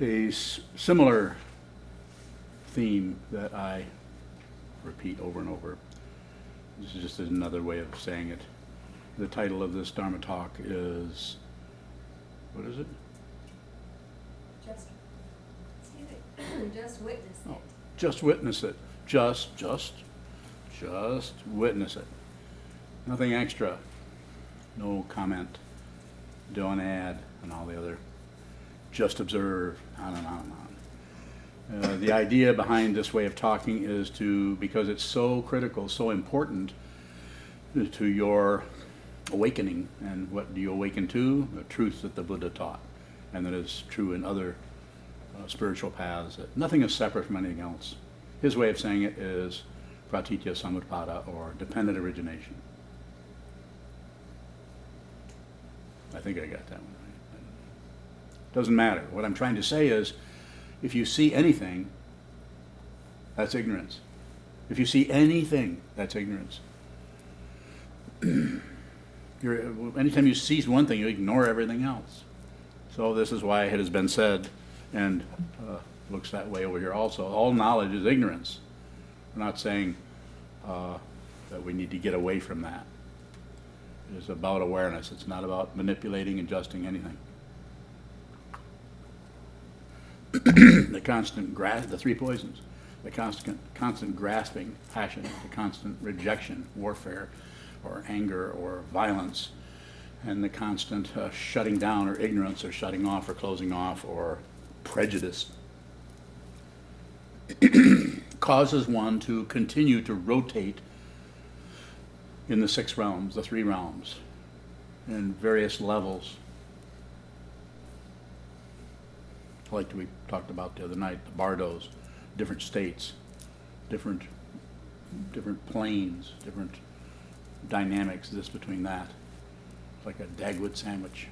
A similar theme that I repeat over and over. This is just another way of saying it. The title of this Dharma talk is, what is it? Just witness it. Oh, just witness it. Just witness it. Nothing extra. No comment. Don't add, and all the other. Just observe, on and on and on. The idea behind this way of talking is because it's so critical, so important to your awakening. And what do you awaken to? The truth that the Buddha taught, and that is true in other spiritual paths. That nothing is separate from anything else. His way of saying it is pratitya samutpada, or dependent origination. I think I got that one right. Doesn't matter. What I'm trying to say is, if you see anything, that's ignorance. If you see anything, that's ignorance. Anytime you see one thing, you ignore everything else. So this is why it has been said, and looks that way over here also, all knowledge is ignorance. We're not saying that we need to get away from that. It is about awareness. It's not about manipulating, adjusting anything. The constant the three poisons, the constant grasping, passion, the constant rejection, warfare, or anger, or violence, and the constant shutting down, or ignorance, or shutting off, or closing off, or prejudice, causes one to continue to rotate in the six realms, the three realms, in various levels. Like we talked about the other night, the bardos, different states, different planes, different dynamics, this between that. It's like a Dagwood sandwich.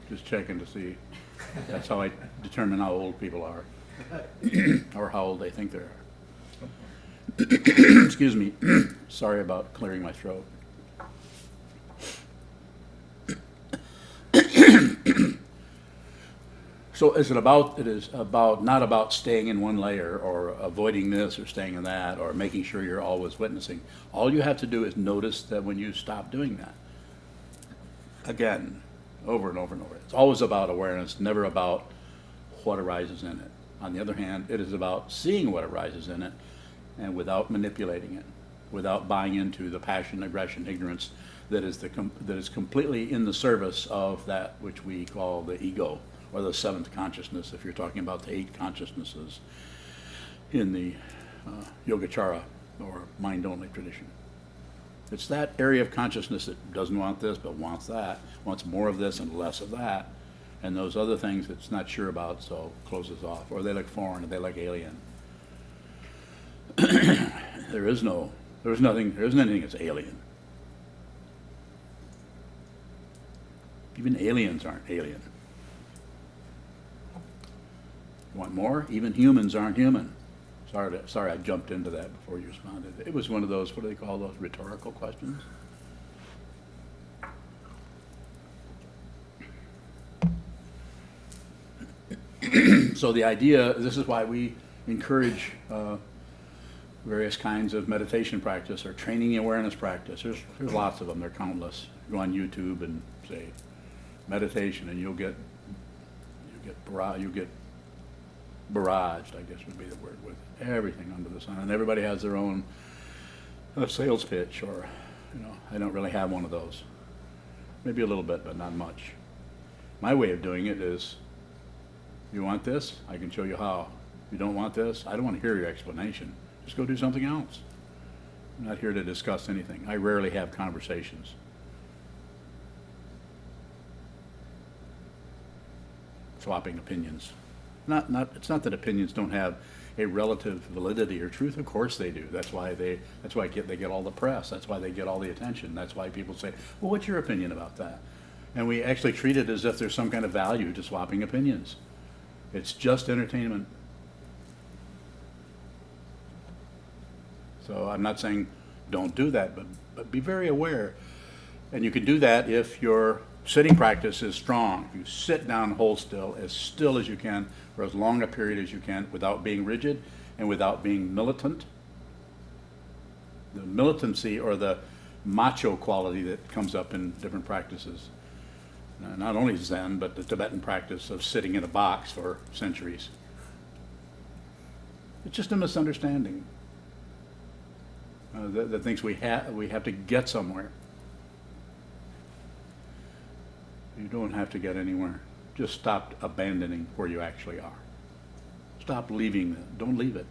Just checking to see. That's how I determine how old people are, or how old they think they are. Excuse me. Sorry about clearing my throat. So it is about not about staying in one layer, or avoiding this, or staying in that, or making sure you're always witnessing. All you have to do is notice that when you stop doing that. Again, over and over and over. It's always about awareness, never about what arises in it. On the other hand, it is about seeing what arises in it, and without manipulating it, without buying into the passion, aggression, ignorance that is completely in the service of that which we call the ego, or the seventh consciousness, if you're talking about the 8 consciousnesses in the Yogacara, or mind-only tradition. It's that area of consciousness that doesn't want this, but wants that, wants more of this and less of that, and those other things it's not sure about, so closes off, or they look foreign, or they look alien. There isn't anything that's alien. Even aliens aren't alien. Want more? Even humans aren't human. Sorry, I jumped into that before you responded. It was one of those, what do they call those, rhetorical questions? So the idea, this is why we encourage various kinds of meditation practice, or training awareness practice. There's lots of them. They're countless. Go on YouTube and say meditation, and you'll get barraged, I guess would be the word, with everything under the sun. And everybody has their own sales pitch, or, I don't really have one of those. Maybe a little bit, but not much. My way of doing it is, you want this? I can show you how. You don't want this? I don't want to hear your explanation. Just go do something else. I'm not here to discuss anything. I rarely have conversations. Swapping opinions. It's not that opinions don't have a relative validity or truth. Of course they do. That's why they get all the press. That's why they get all the attention. That's why people say, well, what's your opinion about that? And we actually treat it as if there's some kind of value to swapping opinions. It's just entertainment. So I'm not saying don't do that, but be very aware. And you can do that if you're Sitting practice is strong. You sit down, hold still as you can, for as long a period as you can, without being rigid and without being militant. The militancy or the macho quality that comes up in different practices. Not only Zen, but the Tibetan practice of sitting in a box for centuries. It's just a misunderstanding that thinks we have to get somewhere. You don't have to get anywhere. Just stop abandoning where you actually are. Stop leaving it. Don't leave it.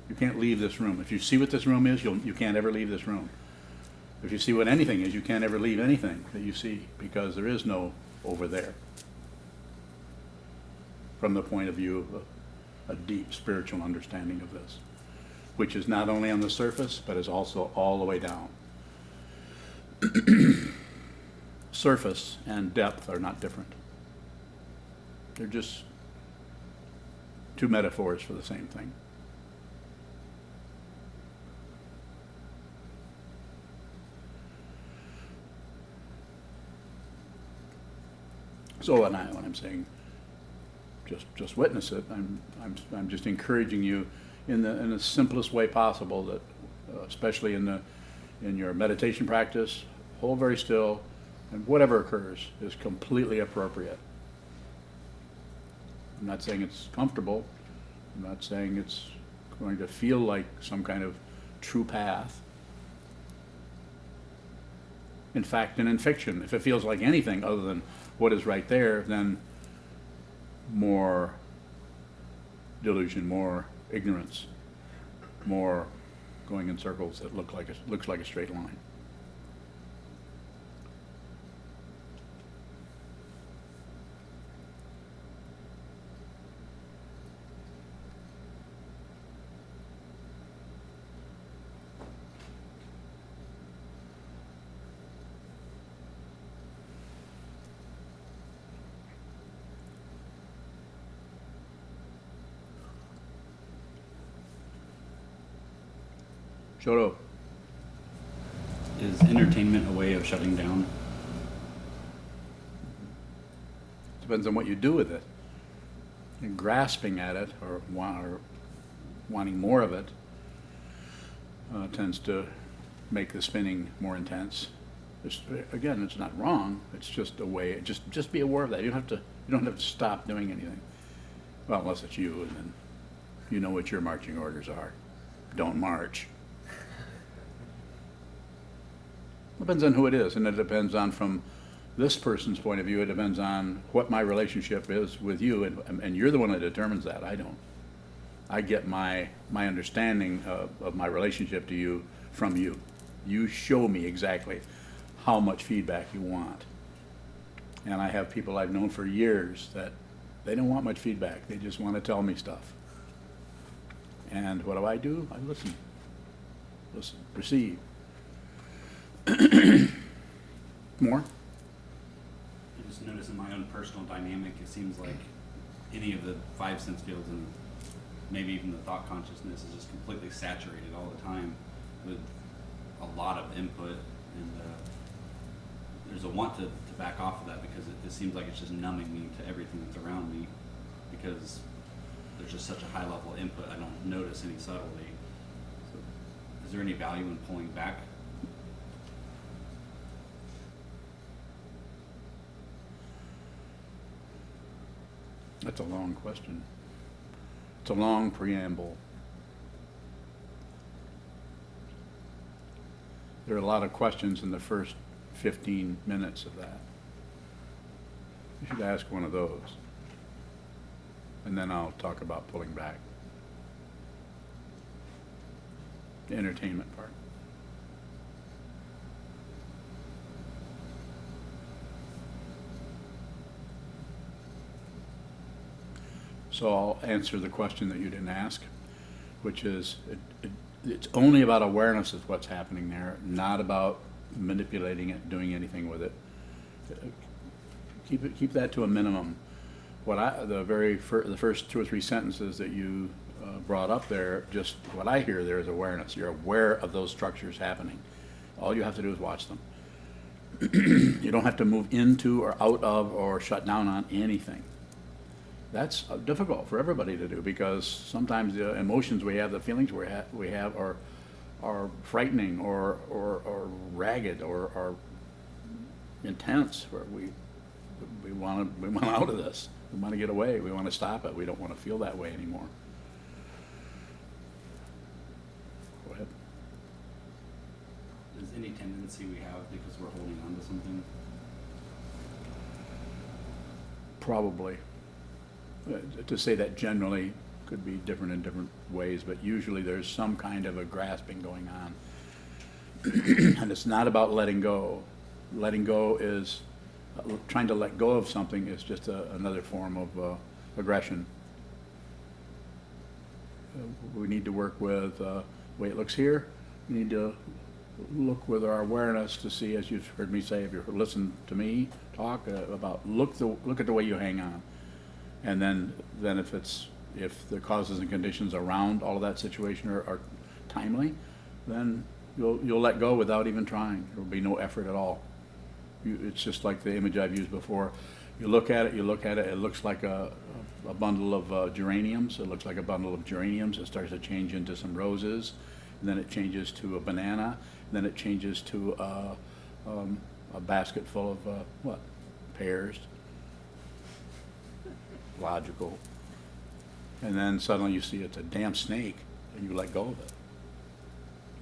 You can't leave this room. If you see what this room is, you can't ever leave this room. If you see what anything is, you can't ever leave anything that you see, because there is no over there. From the point of view of a deep spiritual understanding of this, which is not only on the surface, but is also all the way down. Surface and depth are not different. They're just two metaphors for the same thing. So when I'm saying just witness it, I'm just encouraging you in the simplest way possible, that especially in your meditation practice, hold very still, and whatever occurs is completely appropriate. I'm not saying it's comfortable. I'm not saying it's going to feel like some kind of true path. In fact, and in fiction, if it feels like anything other than what is right there, then more delusion, more ignorance, more going in circles that looks like a straight line. Shoro. Is entertainment a way of shutting down? Depends on what you do with it. And grasping at it or wanting more of it tends to make the spinning more intense. Again, it's not wrong. It's just a way. Just be aware of that. You don't have to stop doing anything. Well, unless it's you, and then you know what your marching orders are. Don't march. Depends on who it is, and it depends on, from this person's point of view, it depends on what my relationship is with you, and you're the one that determines that. I don't. I get my understanding of my relationship to you from you. You show me exactly how much feedback you want. And I have people I've known for years that they don't want much feedback. They just want to tell me stuff. And what do? I listen. Listen, receive. More? I just notice in my own personal dynamic, it seems like any of the five sense fields and maybe even the thought consciousness is just completely saturated all the time with a lot of input, and there's a want to back off of that, because it seems like it's just numbing me to everything that's around me, because there's just such a high level of input. I don't notice any subtlety. So is there any value in pulling back? That's a long question. It's a long preamble. There are a lot of questions in the first 15 minutes of that. You should ask one of those. And then I'll talk about pulling back. The entertainment part. So I'll answer the question that you didn't ask, which is it's only about awareness of what's happening there, not about manipulating it, doing anything with it. Keep that to a minimum. The first two or three sentences that you brought up there, just what I hear there is awareness. You're aware of those structures happening. All you have to do is watch them. You don't have to move into or out of or shut down on anything. That's difficult for everybody to do, because sometimes the emotions we have, the feelings we have are frightening or ragged or intense, where we want out of this. We want to get away. We want to stop it. We don't want to feel that way anymore. Go ahead. Is any tendency we have because we're holding on to something? Probably. To say that generally could be different in different ways, but usually there's some kind of a grasping going on. And it's not about letting go. Letting go is, trying to let go of something is just another form of aggression. We need to work with the way it looks here. We need to look with our awareness to see, as you've heard me say, if you listen to me talk about look at the way you hang on. And then if the causes and conditions around all of that situation are timely, then you'll let go without even trying. There will be no effort at all. It's just like the image I've used before. You look at it, it looks like a bundle of geraniums. It looks like a bundle of geraniums. It starts to change into some roses, and then it changes to a banana, and then it changes to a basket full of pears. Logical. And then suddenly you see it's a damn snake, and you let go of it.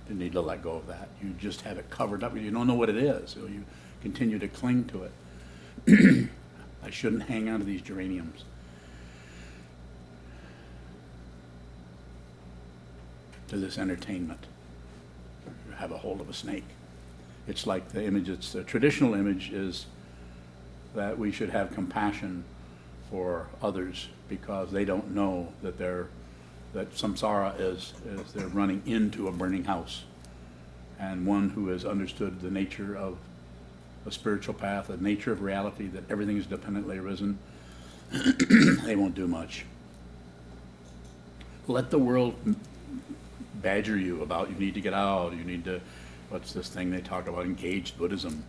You need to let go of that. You just have it covered up. You don't know what it is, so you continue to cling to it. I shouldn't hang on to these geraniums. To this entertainment. You have a hold of a snake. It's like the image, the traditional image is that we should have compassion for others, because they don't know that samsara is they're running into a burning house. And one who has understood the nature of a spiritual path, the nature of reality, that everything is dependently arisen, they won't do much. Let the world badger you about, you need to get out, you need to, what's this thing they talk about, engaged Buddhism.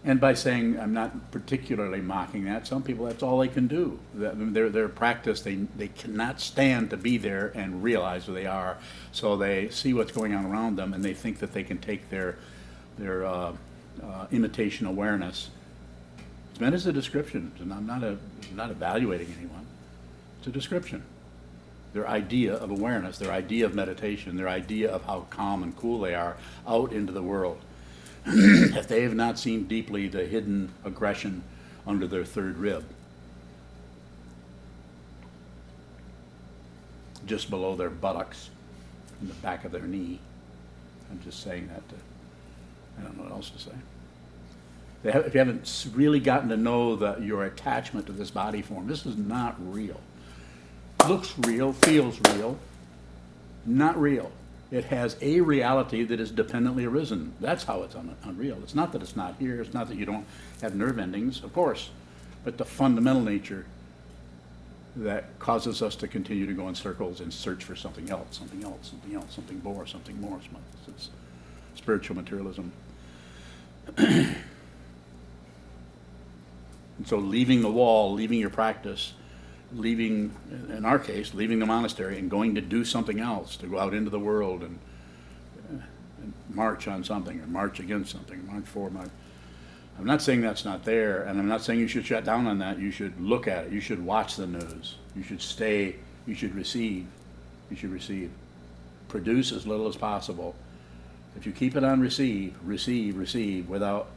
And by saying, I'm not particularly mocking that, some people, that's all they can do. Their practice, they cannot stand to be there and realize who they are. So they see what's going on around them, and they think that they can take their imitation awareness. It's meant as a description, and I'm not evaluating anyone. It's a description. Their idea of awareness, their idea of meditation, their idea of how calm and cool they are out into the world. If they have not seen deeply the hidden aggression under their third rib, just below their buttocks, in the back of their knee. I'm just saying that I don't know what else to say. If you haven't really gotten to know your attachment to this body form, this is not real. Looks real, feels real, not real. It has a reality that is dependently arisen. That's how it's unreal. It's not that it's not here. It's not that you don't have nerve endings, of course, but the fundamental nature that causes us to continue to go in circles and search for something else, something else, something else, something more, something more. It's spiritual materialism. And so leaving the wall, leaving your practice, leaving, in our case, leaving the monastery and going to do something else, to go out into the world and march on something, or march against something, march for. I'm not saying that's not there, and I'm not saying you should shut down on that. You should look at it. You should watch the news. You should stay. You should receive. You should receive. Produce as little as possible. If you keep it on receive, without,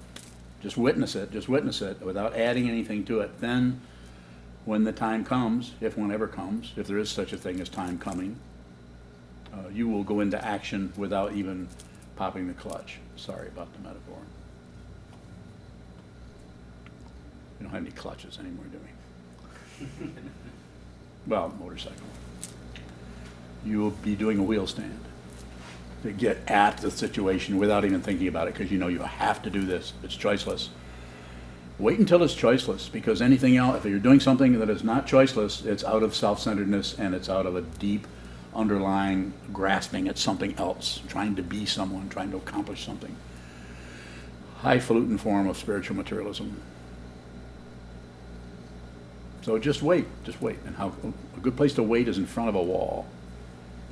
just witness it without adding anything to it, then when the time comes, if one ever comes, if there is such a thing as time coming, you will go into action without even popping the clutch. Sorry about the metaphor. We don't have any clutches anymore, do we? Well, motorcycle. You will be doing a wheel stand to get at the situation without even thinking about it, because you know you have to do this. It's choiceless. Wait until it's choiceless, because anything else, if you're doing something that is not choiceless, it's out of self-centeredness, and it's out of a deep underlying grasping at something else, trying to be someone, trying to accomplish something. Highfalutin form of spiritual materialism. So just wait. And how a good place to wait is in front of a wall.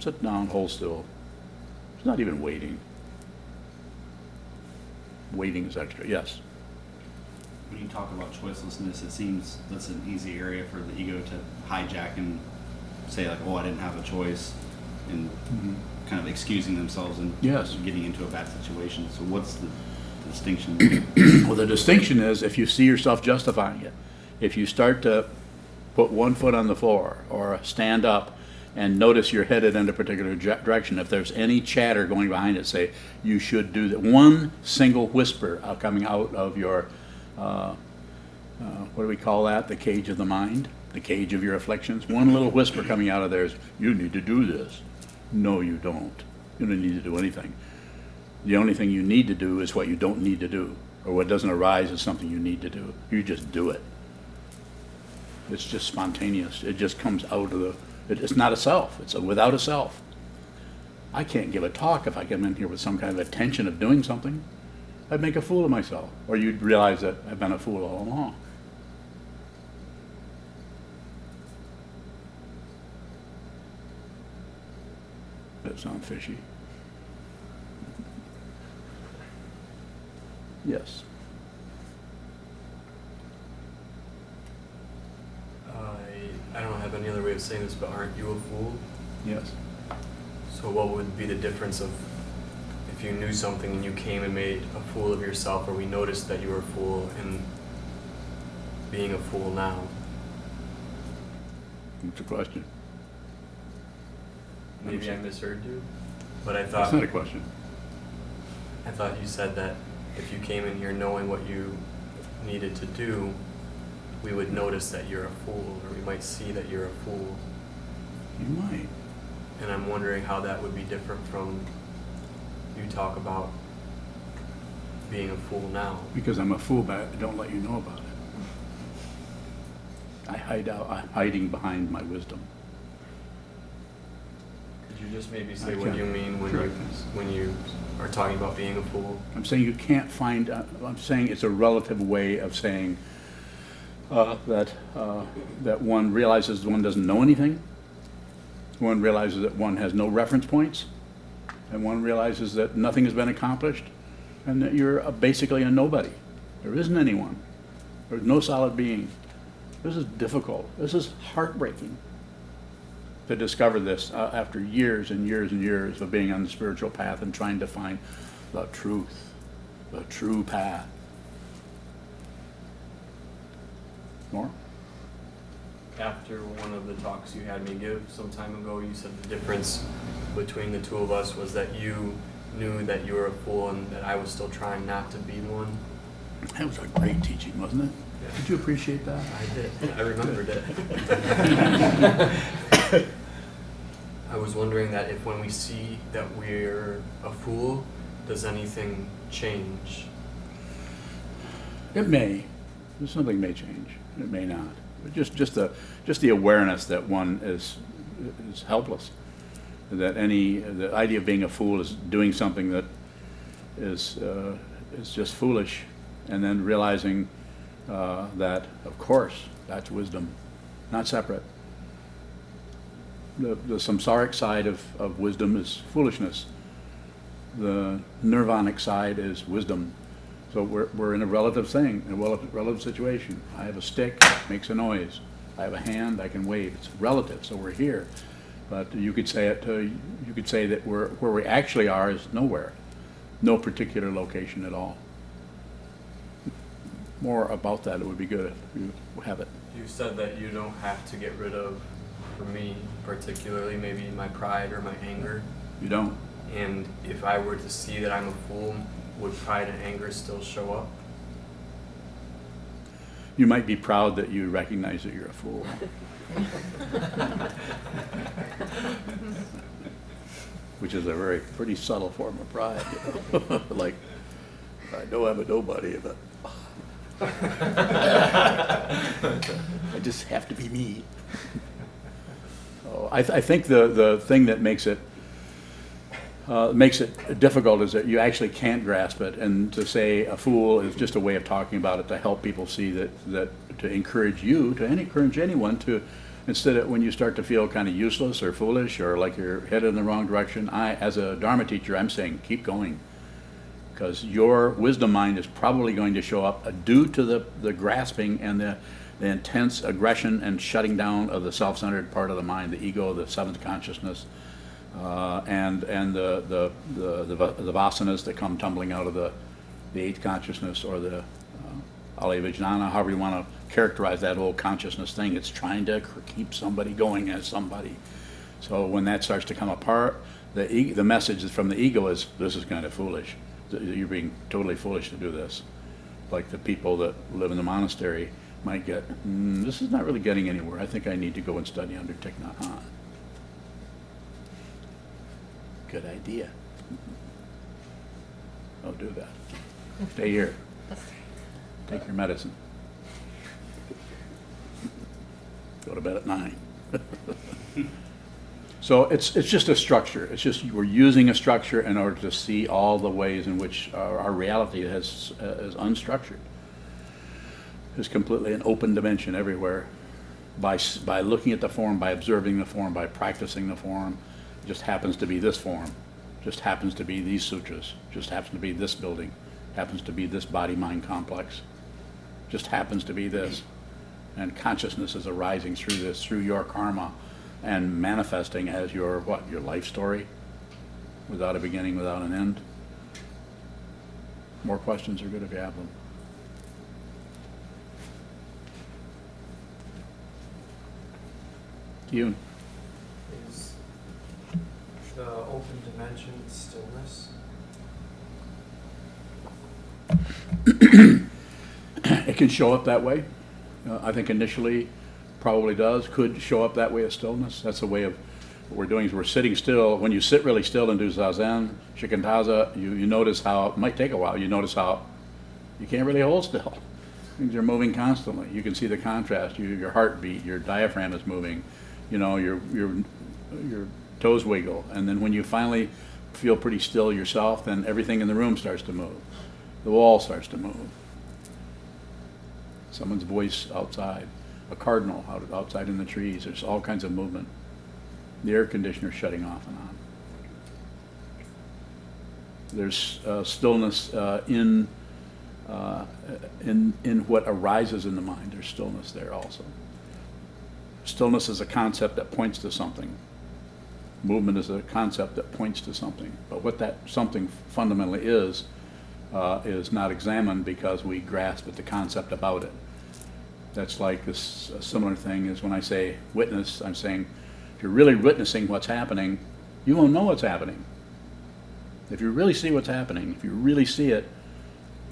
Sit down, hold still. It's not even waiting. Waiting is extra, yes. When you talk about choicelessness, it seems that's an easy area for the ego to hijack and say like, oh, I didn't have a choice, and kind of excusing themselves and Yes. getting into a bad situation. So what's the distinction? Well, the distinction is if you see yourself justifying it. If you start to put one foot on the floor or stand up and notice you're headed in a particular direction, if there's any chatter going behind it, say, you should do that. One single whisper coming out of your, what do we call that? The cage of the mind, the cage of your afflictions. One little whisper coming out of there is, you need to do this. No, you don't. You don't need to do anything. The only thing you need to do is what you don't need to do, or what doesn't arise as something you need to do. You just do it. It's just spontaneous. It just comes out of the, it's not a self. It's without a self. I can't give a talk if I come in here with some kind of intention of doing something. I'd make a fool of myself. Or you'd realize that I've been a fool all along. That sounds fishy. Yes. I don't have any other way of saying this, but aren't you a fool? Yes. So what would be the difference of if you knew something and you came and made a fool of yourself, or we noticed that you were a fool, and being a fool now? What's the question? Maybe I misheard you, but That's not a question. I thought you said that if you came in here knowing what you needed to do, we would notice that you're a fool, or we might see that you're a fool. You might. And I'm wondering how that would be different from you talk about being a fool now. Because I'm a fool, but I don't let you know about it. I'm hiding behind my wisdom. Could you just maybe I say what can. you mean Sure. when you are talking about being a fool? I'm saying you can't find, I'm saying it's a relative way of saying that one realizes one doesn't know anything, one realizes that one has no reference points, and one realizes that nothing has been accomplished, and that you're basically a nobody. There isn't anyone. There's no solid being. This is difficult. This is heartbreaking to discover this after years and years and years of being on the spiritual path and trying to find the truth, the true path. More? After one of the talks you had me give some time ago, you said the difference between the two of us was that you knew that you were a fool and that I was still trying not to be one. That was a great teaching, wasn't it? Yeah. Did you appreciate that? I did. I remembered it. I was wondering that if when we see that we're a fool, does anything change? It may. Something may change. It may not. But just the awareness that one is helpless. That the idea of being a fool is doing something that is just foolish, and then realizing that, of course, that's wisdom, not separate. The samsaric side of wisdom is foolishness. The nirvanic side is wisdom. So we're in a relative thing, in a relative situation. I have a stick, it makes a noise. I have a hand, I can wave. It's relative, so we're here. But you could say you could say that where we actually are is nowhere, no particular location at all. More about that, it would be good if you have it. You said that you don't have to get rid of, for me particularly, maybe my pride or my anger. You don't. And if I were to see that I'm a fool, would pride and anger still show up? You might be proud that you recognize that you're a fool. Which is a pretty subtle form of pride. You know? Like, I know I'm a nobody, but I just have to be me. So I think the thing that makes it difficult is that you actually can't grasp it, and to say a fool is just a way of talking about it to help people see that to encourage you, to encourage anyone to, instead of when you start to feel kind of useless or foolish or like you're headed in the wrong direction, as a Dharma teacher, I'm saying keep going, because your wisdom mind is probably going to show up due to the grasping and the intense aggression and shutting down of the self-centered part of the mind, the ego, the seventh consciousness, and the vasanas that come tumbling out of the eighth consciousness, or the alaya vijnana, however you want to characterize that whole consciousness thing. It's trying to keep somebody going as somebody. So when that starts to come apart, the message from the ego is, this is kind of foolish. You're being totally foolish to do this. Like the people that live in the monastery might get, this is not really getting anywhere. I think I need to go and study under Thich Nhat Hanh. Good idea. Don't do that. Stay here. Take your medicine. Go to bed at 9. So it's just a structure. It's just we're using a structure in order to see all the ways in which our reality is unstructured. There's completely an open dimension everywhere. By looking at the form, by observing the form, by practicing the form, it just happens to be this form, just happens to be these sutras, just happens to be this building, happens to be this body-mind complex, just happens to be this. And consciousness is arising through this, through your karma, and manifesting as your life story, without a beginning, without an end. More questions are good if you have them. Yoon. Is the open dimension stillness? It can show up that way. I think initially probably does, could show up that way as stillness. That's the way of what we're doing is we're sitting still. When you sit really still and do zazen, shikantaza, you notice how, it might take a while, you notice how you can't really hold still. Things are moving constantly. You can see the contrast, your heartbeat, your diaphragm is moving, your toes wiggle. And then when you finally feel pretty still yourself, then everything in the room starts to move. The wall starts to move. Someone's voice outside, a cardinal outside in the trees. There's all kinds of movement. The air conditioner shutting off and on. There's stillness in what arises in the mind. There's stillness there also. Stillness is a concept that points to something. Movement is a concept that points to something. But what that something fundamentally is not examined because we grasp at the concept about it. That's like this. A similar thing is when I say witness, I'm saying if you're really witnessing what's happening, you won't know what's happening. If you really see what's happening, if you really see it,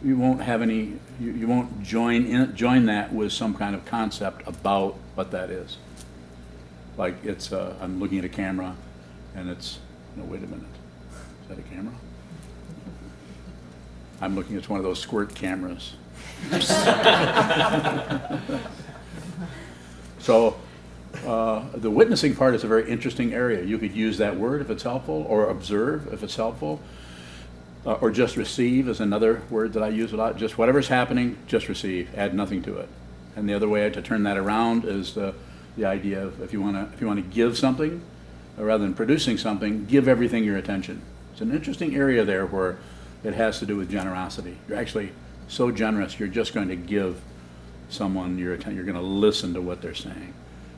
you won't have any. You won't join that with some kind of concept about what that is. Like it's. I'm looking at a camera, and it's. No, wait a minute. Is that a camera? I'm looking at one of those squirt cameras. So the witnessing part is a very interesting area. You could use that word if it's helpful, or observe if it's helpful, or just receive is another word that I use a lot. Just whatever's happening, just receive, add nothing to it. And the other way to turn that around is the idea of if you want to give something, rather than producing something, give everything your attention. It's an interesting area there where it has to do with generosity. You're actually so generous, you're just going to give someone your attention. You're going to listen to what they're saying,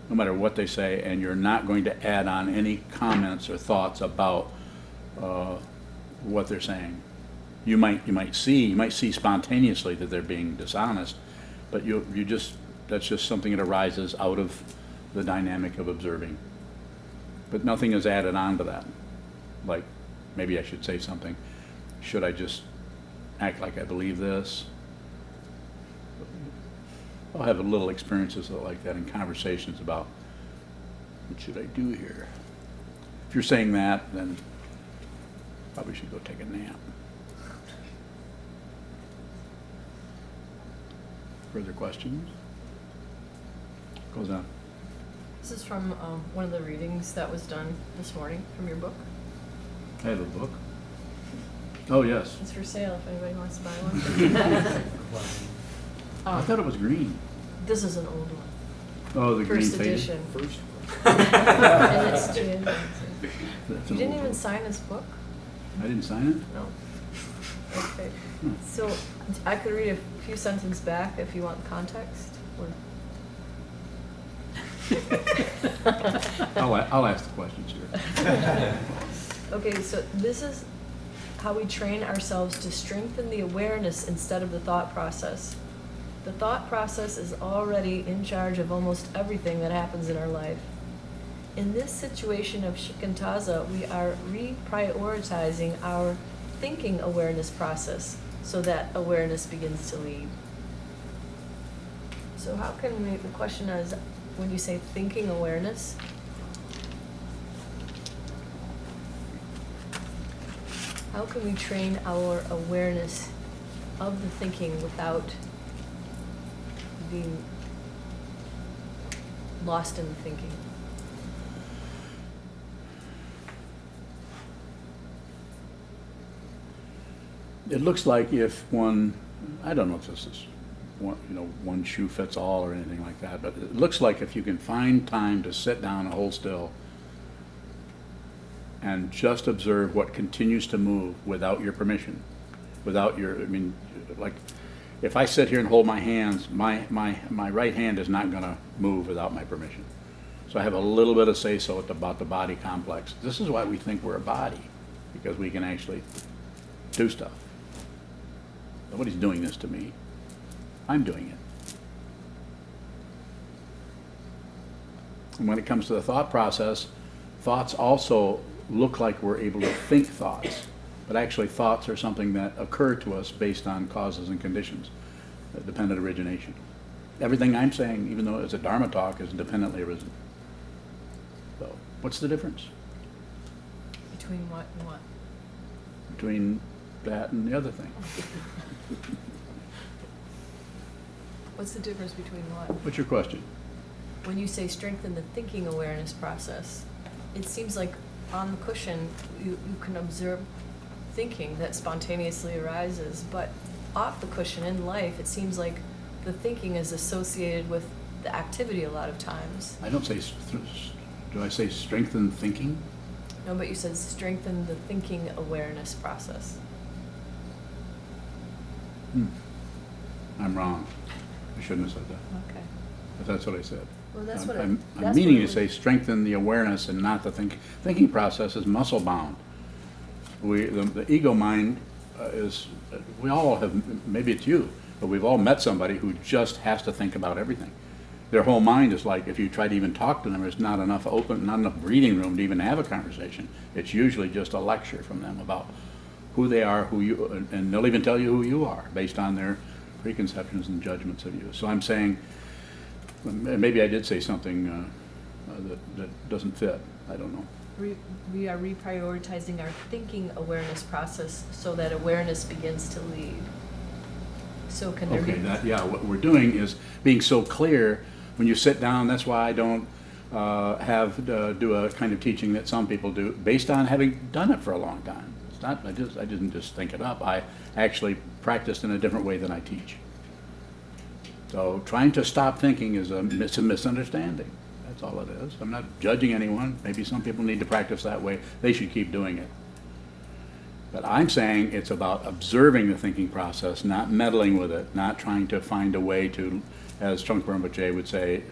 no matter what they say, and you're not going to add on any comments or thoughts about what they're saying. You might see spontaneously that they're being dishonest, but that's just something that arises out of the dynamic of observing. But nothing is added on to that. Like, maybe I should say something. Should I just act like I believe this? I'll have little experiences like that in conversations about what should I do here. If you're saying that, then probably should go take a nap. Further questions? Goes on. This is from one of the readings that was done this morning from your book. I have a book. Oh, yes. It's for sale if anybody wants to buy one. I thought it was green. This is an old one. Oh, the green First faded? edition. First And it's January. That's You an didn't old even book. sign this book? I didn't sign it? No. Okay. Hmm. So I could read a few sentences back if you want context. Or I'll ask the questions here. Okay, so this is how we train ourselves to strengthen the awareness instead of the thought process. The thought process is already in charge of almost everything that happens in our life. In this situation of shikantaza, we are reprioritizing our thinking awareness process so that awareness begins to lead. So how can we, the question is, when you say thinking awareness, how can we train our awareness of the thinking without being lost in the thinking? It looks like if one, I don't know if this is one, one shoe fits all or anything like that, but it looks like if you can find time to sit down and hold still and just observe what continues to move without your permission, without your, like, if I sit here and hold my hands, my right hand is not gonna move without my permission. So I have a little bit of say-so about the body complex. This is why we think we're a body, because we can actually do stuff. Nobody's doing this to me. I'm doing it. And when it comes to the thought process, thoughts also look like we're able to think thoughts, but actually thoughts are something that occur to us based on causes and conditions, dependent origination. Everything I'm saying, even though it's a Dharma talk, is independently arisen. So, what's the difference Between what and what? between that and the other thing? What's the difference between what? What's your question? When you say strengthen the thinking awareness process, it seems like on the cushion, you can observe thinking that spontaneously arises, but off the cushion in life, it seems like the thinking is associated with the activity a lot of times. I don't say, do I say strengthen thinking? No, but you said strengthen the thinking awareness process. I'm wrong. I shouldn't have said that, Okay. but that's what I said. Well, that's I'm- what I'm that's I'm meaning what to say strengthen the awareness and not the thinking process is muscle bound. The ego mind is, we all have, maybe it's you, but we've all met somebody who just has to think about everything. Their whole mind is like, if you try to even talk to them, there's not enough breathing room to even have a conversation. It's usually just a lecture from them about who they are, and they'll even tell you who you are based on their preconceptions and judgments of you. So I'm saying, maybe I did say something that doesn't fit. I don't know. we are reprioritizing our thinking awareness process so that awareness begins to lead. So can there be? Okay, what we're doing is being so clear when you sit down. That's why I don't do a kind of teaching that some people do based on having done it for a long time. It's not, I didn't just think it up. I actually practiced in a different way than I teach. So trying to stop thinking is it's a misunderstanding. That's all it is. I'm not judging anyone. Maybe some people need to practice that way. They should keep doing it. But I'm saying it's about observing the thinking process, not meddling with it, not trying to find a way to, as Trungpa Rinpoche would say,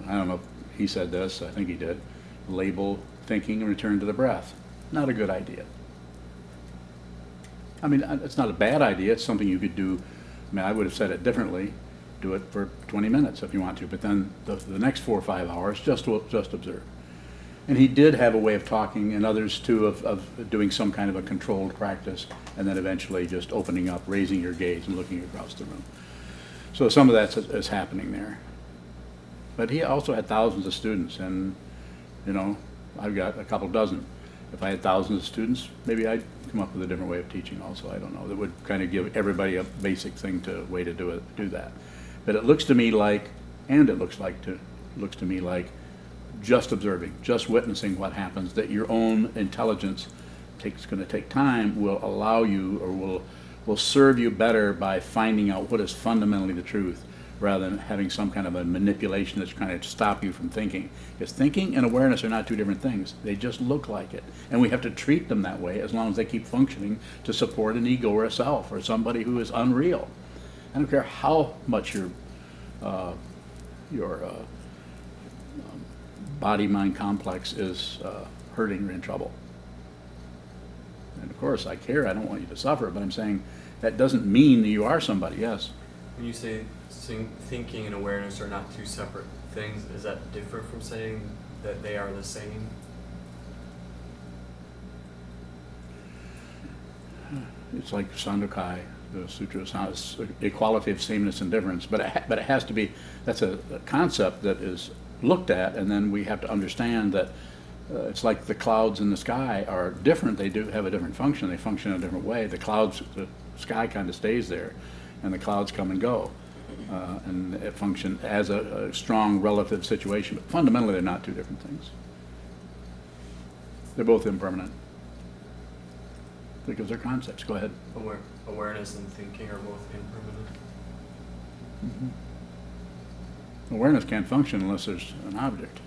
I don't know if he said this, I think he did, label thinking and return to the breath. Not a good idea. I mean, it's not a bad idea. It's something you could do. I mean, I would have said it differently. Do it for 20 minutes if you want to, but then the next 4 or 5 hours, just observe. And he did have a way of talking, and others too, of doing some kind of a controlled practice, and then eventually just opening up, raising your gaze, and looking across the room. So some of that is happening there. But he also had thousands of students, and I've got a couple dozen. If I had thousands of students, maybe I'd come up with a different way of teaching also. I don't know. That would kind of give everybody a basic way to do that. But it looks to me like, to me like just observing, just witnessing what happens, that your own intelligence going to take time, will allow you, or will serve you better by finding out what is fundamentally the truth, rather than having some kind of a manipulation that's trying to stop you from thinking. Because thinking and awareness are not two different things. They just look like it. And we have to treat them that way as long as they keep functioning to support an ego or a self or somebody who is unreal. I don't care how much your body-mind complex is hurting or in trouble. And of course, I care. I don't want you to suffer, but I'm saying that doesn't mean that you are somebody. Yes. When you say thinking and awareness are not two separate things, is that different from saying that they are the same? It's like Sandokai, the Sutra of equality of sameness and difference, but it has to be, that's a concept that is looked at, and then we have to understand that it's like the clouds in the sky are different. They do have a different function. They function in a different way. The sky kind of stays there, and the clouds come and go. And it functions as a strong relative situation. But fundamentally, they're not two different things. They're both impermanent. Because they're concepts. Go ahead. Awareness and thinking are both impermanent. Mm-hmm. Awareness can't function unless there's an object.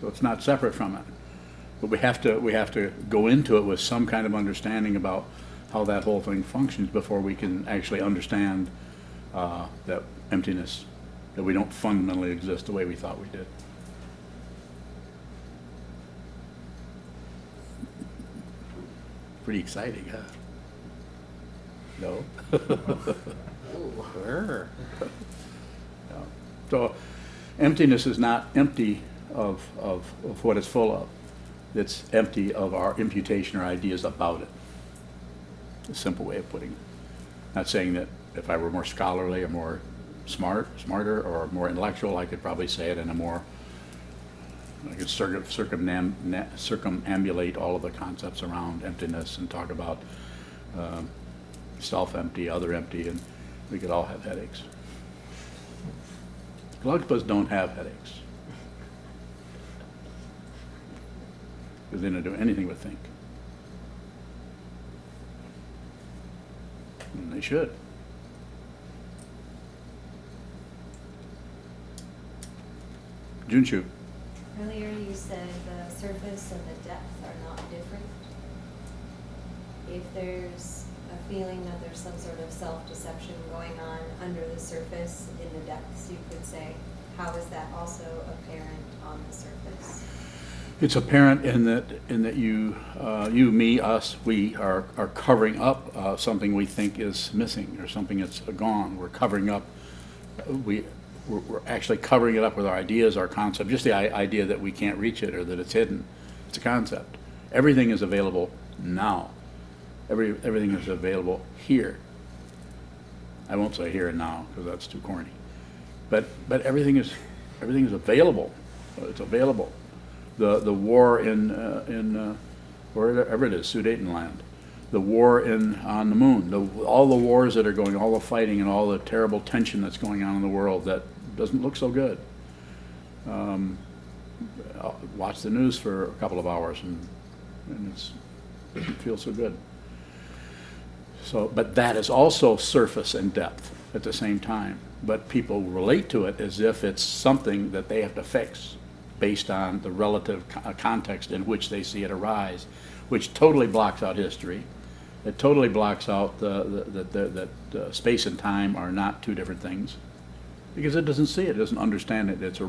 So it's not separate from it. But we have to go into it with some kind of understanding about how that whole thing functions before we can actually understand that emptiness, that we don't fundamentally exist the way we thought we did. Pretty exciting, huh? No? Sure. No. So emptiness is not empty of what it's full of. It's empty of our imputation or ideas about it. A simple way of putting it. Not saying that if I were more scholarly or more smarter or more intellectual, I could probably say it in a more, I could circumambulate all of the concepts around emptiness and talk about self-empty, other empty, and we could all have headaches. Galactus don't have headaches. Because they don't do anything but think. And they should. Junshu. Earlier you said the surface and the depth are not different. If there's a feeling that there's some sort of self-deception going on under the surface, in the depths, you could say, how is that also apparent on the surface? It's apparent in that you, me, us, we are covering up something we think is missing or something that's gone. We're covering up. We're actually covering it up with our ideas, our concept. Just the idea that we can't reach it or that it's hidden. It's a concept. Everything is available now. Everything is available here. I won't say here and now because that's too corny. But everything is available. It's available. The war in wherever it is, Sudetenland, the war on the moon, all the wars that are going, all the fighting and all the terrible tension that's going on in the world that doesn't look so good. Watch the news for a couple of hours and it doesn't feel so good. So, but that is also surface and depth at the same time. But people relate to it as if it's something that they have to fix, based on the relative context in which they see it arise, which totally blocks out history. It totally blocks out that space and time are not two different things, because it doesn't see it, it doesn't understand it. It's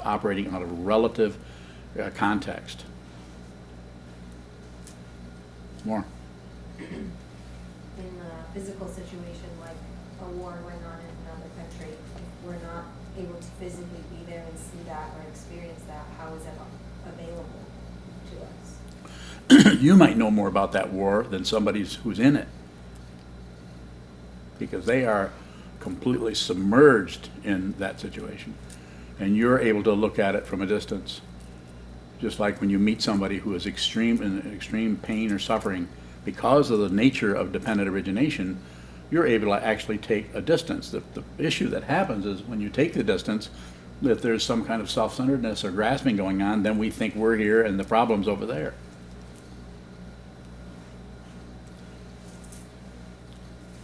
operating out of a relative context. More. In a physical situation like a war going on in another country, if we're not able to physically be there and see that or experience that, how is that available to us? You might know more about that war than somebody who's in it, because they are completely submerged in that situation, and you're able to look at it from a distance. Just like when you meet somebody who is in extreme pain or suffering because of the nature of dependent origination, you're able to actually take a distance. The issue that happens is when you take the distance, If there's some kind of self-centeredness or grasping going on, then we think we're here and the problem's over there.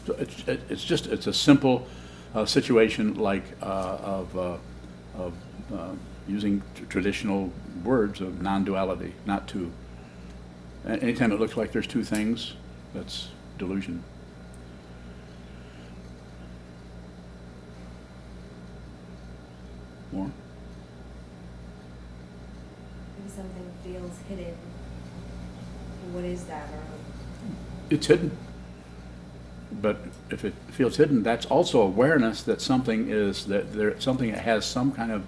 So it's a simple situation like of using traditional words of non-duality, not two. Anytime it looks like there's two things, that's delusion. More? If something feels hidden, what is that? Or It's hidden. But if it feels hidden, that's also awareness that something is, that there, something that has some kind of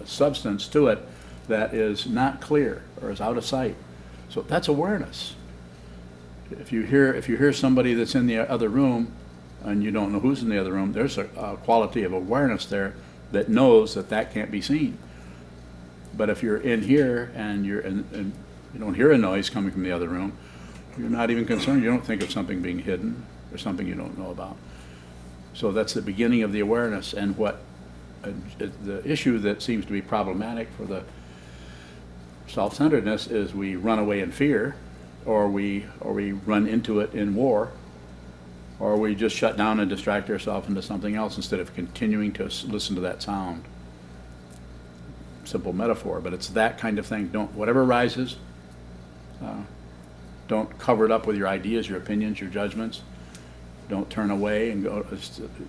substance to it that is not clear or is out of sight. So that's awareness. If you hear somebody that's in the other room and you don't know who's in the other room, there's a quality of awareness there that knows that that can't be seen. But if you're in here and and you don't hear a noise coming from the other room, you're not even concerned. You don't think of something being hidden or something you don't know about. So that's the beginning of the awareness. And what the issue that seems to be problematic for the self-centeredness is we run away in fear, or we run into it in war, or we just shut down and distract ourselves into something else instead of continuing to listen to that sound. Simple metaphor, but it's that kind of thing. Don't, whatever arises, don't cover it up with your ideas, your opinions, your judgments. Don't turn away and go.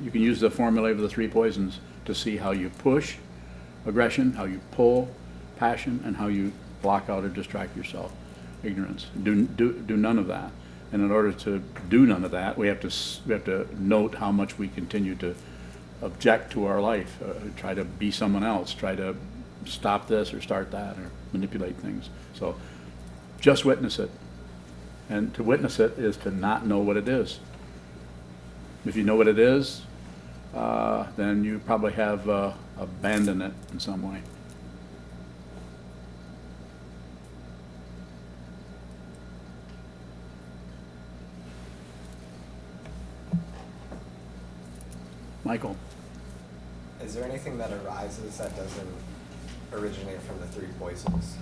You can use the formula of the three poisons to see how you push aggression, how you pull passion, and how you block out or distract yourself. Ignorance. Do none of that. And in order to do none of that, we have to note how much we continue to object to our life, try to be someone else, try to stop this or start that or manipulate things. So just witness it. And to witness it is to not know what it is. If you know what it is, then you probably have abandoned it in some way. Michael. Is there anything that arises that doesn't originate from the three poisons?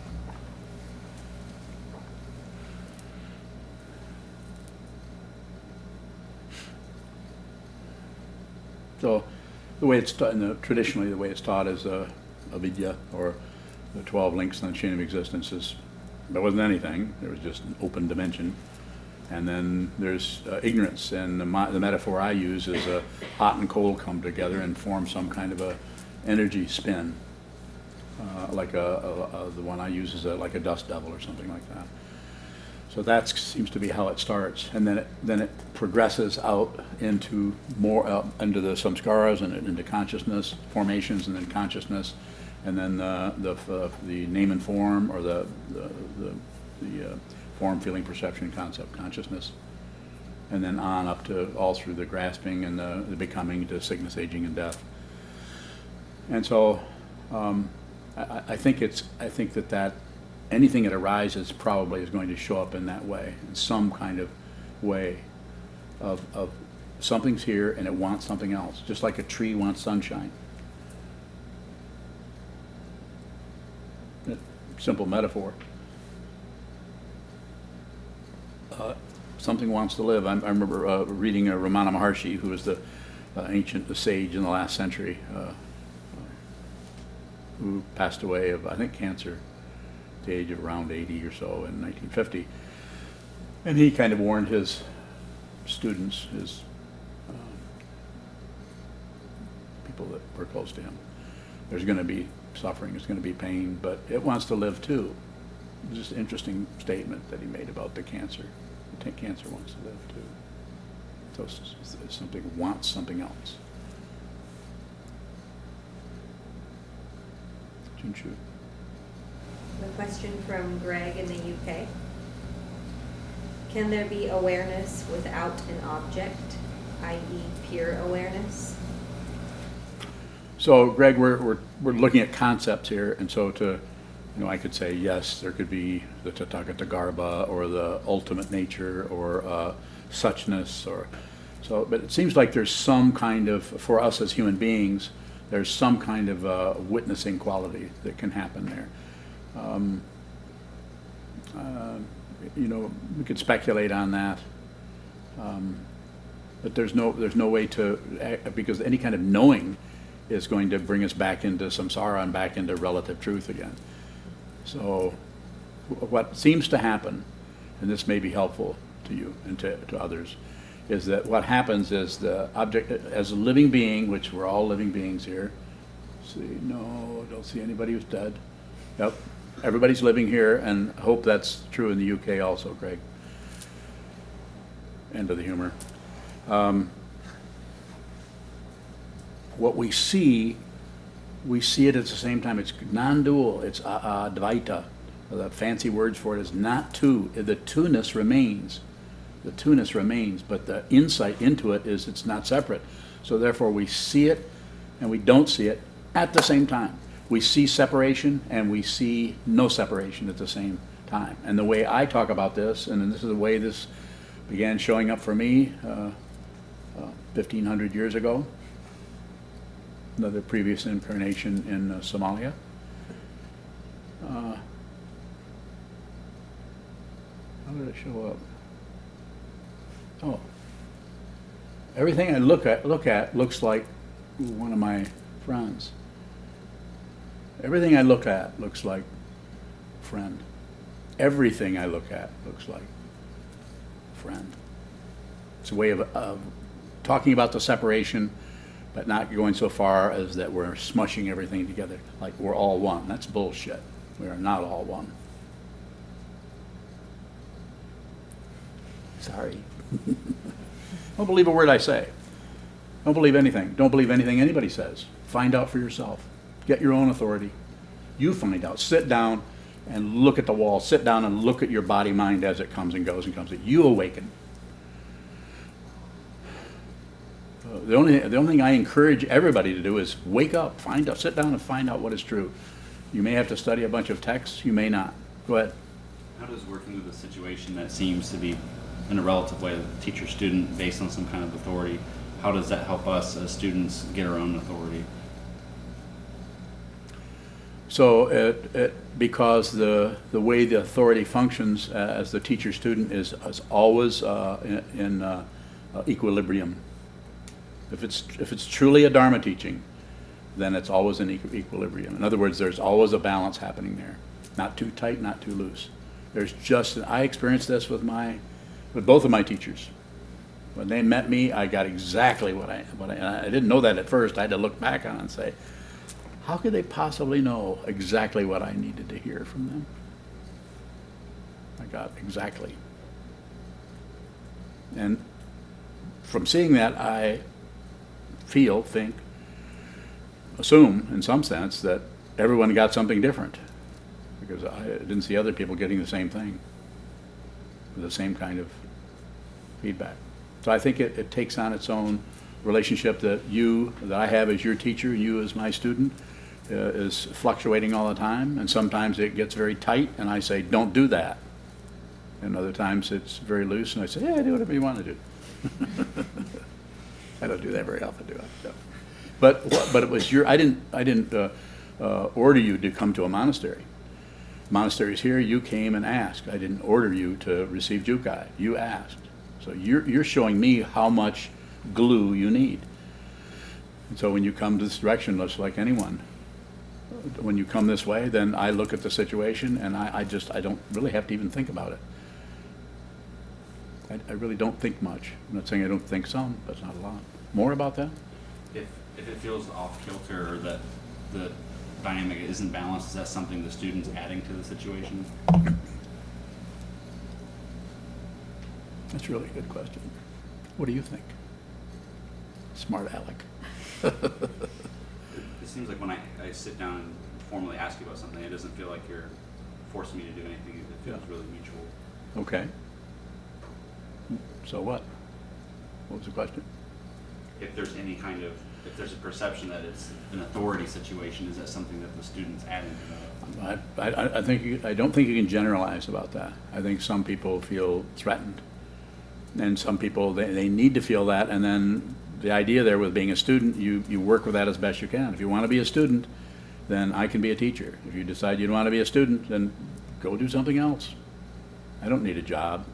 So the way it's taught, traditionally the way it's taught is avidya, or the 12 links in the chain of existence. There wasn't anything, there was just an open dimension. And then there's ignorance, and the metaphor I use is hot and cold come together and form some kind of a energy spin, like the one I use is like a dust devil or something like that. So that seems to be how it starts, and then it progresses out into more into the samskaras and into consciousness formations, and then consciousness, and then the name and form, or the form, feeling, perception, concept, consciousness, and then on up to all through the grasping and the becoming, to sickness, aging, and death. And so I think that anything that arises probably is going to show up in that way, in some kind of way of something's here and it wants something else, just like a tree wants sunshine. Simple metaphor. Something wants to live. I remember reading Ramana Maharshi, who was the ancient sage in the last century, who passed away of, I think, cancer at the age of around 80 or so in 1950. And he kind of warned his students, his people that were close to him, there's going to be suffering, there's going to be pain, but it wants to live too. It was just an interesting statement that he made about the cancer. Cancer wants to live too. So something wants something else. Junshu. A question from Greg in the UK. Can there be awareness without an object, i.e. pure awareness? So, Greg, we're looking at concepts here, and so I could say yes, there could be the Tathagata or the ultimate nature, or suchness, or so. But it seems like there's some kind of, for us as human beings, there's some kind of witnessing quality that can happen there. You know, we could speculate on that, but there's no way to, because any kind of knowing is going to bring us back into samsara and back into relative truth again. So what seems to happen, and this may be helpful to you and to others, is that what happens is the object, as a living being, which we're all living beings here. See, no, don't see anybody who's dead. Yep, everybody's living here, and I hope that's true in the UK also, Greg. End of the humor. What we see it at the same time. It's non-dual. It's Advaita. The fancy words for it is not two. The two-ness remains. The two-ness remains, but the insight into it is it's not separate. So therefore we see it and we don't see it at the same time. We see separation and we see no separation at the same time. And the way I talk about this, and this is the way this began showing up for me 1,500 years ago, another previous incarnation in Somalia. How did it show up? Oh, everything I look at looks like one of my friends. Everything I look at looks like friend. Everything I look at looks like friend. It's a way of talking about the separation, but not going so far as that we're smushing everything together like we're all one. That's bullshit. We are not all one. Sorry. Don't believe a word I say. Don't believe anything. Don't believe anything anybody says. Find out for yourself. Get your own authority. You find out. Sit down and look at the wall. Sit down and look at your body, mind as it comes and goes and comes. You awaken. The only thing I encourage everybody to do is wake up, find out, sit down and find out what is true. You may have to study a bunch of texts. You may not. Go ahead. How does working with a situation that seems to be in a relative way, teacher-student based on some kind of authority, how does that help us as students get our own authority? So because the way the authority functions as the teacher-student is always in equilibrium. If it's truly a Dharma teaching, then it's always in equilibrium. In other words, there's always a balance happening there. Not too tight, not too loose. There's just, I experienced this with both of my teachers. When they met me, I got exactly what I didn't know that at first. I had to look back on it and say, how could they possibly know exactly what I needed to hear from them? I got exactly. And from seeing that, I think, assume in some sense that everyone got something different, because I didn't see other people getting the same thing with the same kind of feedback. So I think it takes on its own relationship that I have as your teacher, you as my student, is fluctuating all the time, and sometimes it gets very tight and I say don't do that, and other times it's very loose and I say, yeah, do whatever you want to do. I don't do that very often, do I? No. But it was I didn't order you to come to a monastery. Monastery's here, you came and asked. I didn't order you to receive Jukai. You asked. So you're showing me how much glue you need. And so when you come to this direction, just like anyone, when you come this way, then I look at the situation and I don't really have to even think about it. I really don't think much. I'm not saying I don't think some, but it's not a lot. More about that? If it feels off kilter or that the dynamic isn't balanced, is that something the student's adding to the situation? That's a really good question. What do you think? Smart Alec. It seems like when I sit down and formally ask you about something, it doesn't feel like you're forcing me to do anything. It feels really mutual. Okay. So what? What was the question? If there's a perception that it's an authority situation, is that something that the student's adding to that? I don't think you can generalize about that. I think some people feel threatened And some people, they need to feel that, and then the idea there with being a student, you work with that as best you can. If you want to be a student, then I can be a teacher. If you decide you don't want to be a student, then go do something else. I don't need a job.